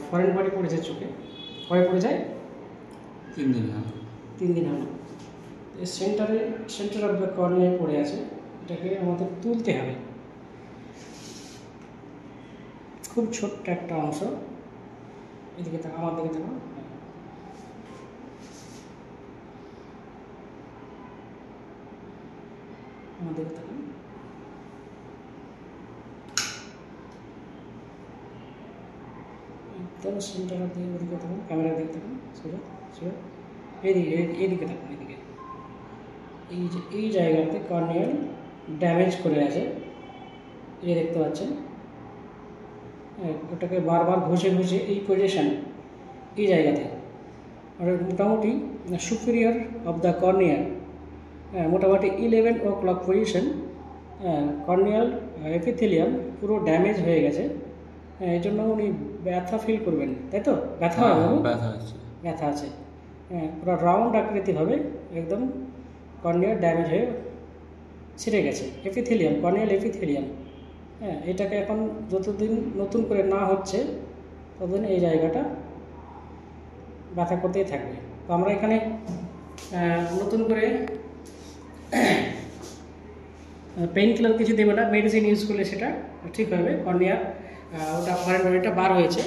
Foreign body পড়েছে চোখে, কবে পড়ে যায়? 3 দিন হলো। 3 দিন হলো। সেন্টার অফ দ্য কর্নিয়ায় পড়ে আছে, এটাকে আমাদের তুলতে হবে। খুব ছোট্ট একটা অংশ, এদিকে থাকা, আমার দিকে থাকা, আমার দিকে থাকা। একদম সেন্টার অফ দিকে, ওদিকে থাকুন, ক্যামেরার দিকে থাকুন, সোজা সোজা, এইদিকে থাকুন, এদিকে। এই জায়গাতে কর্নিয়াল ড্যামেজ করে আছে, এই দেখতে পাচ্ছেন। ওটাকে বারবার ঘষে ঘষে এই পজিশন, এই জায়গাতে, আর মোটামুটি সুপিরিয়র অফ দ্য কর্নিয়া, মোটামুটি 11 o'clock পজিশন, কর্নিয়াল এপিথেলিয়াম পুরো ড্যামেজ হয়ে গেছে। এই জন্য উনি ব্যথা ফিল করবেন, তাই তো? ব্যথা হয় বাবু? ব্যথা আছে। পুরো রাউন্ড আকৃতি হবে, একদম কর্নিয়ার ড্যামেজ হয়ে ছিঁড়ে গেছে। এপিথেলিয়াম, কর্নিয়াল এপিথেলিয়াম, এটাকে এখন যতদিন নতুন করে না হচ্ছে ততদিন এই জায়গাটা ব্যথা করতেই থাকবে। তো আমরা এখানে নতুন করে পেইন কিলার কিছু দেবে না, মেডিসিন ইউজ করলে সেটা ঠিক হবে। কর্নিয়া ওটা ফরেন বডিটা বার হয়েছে,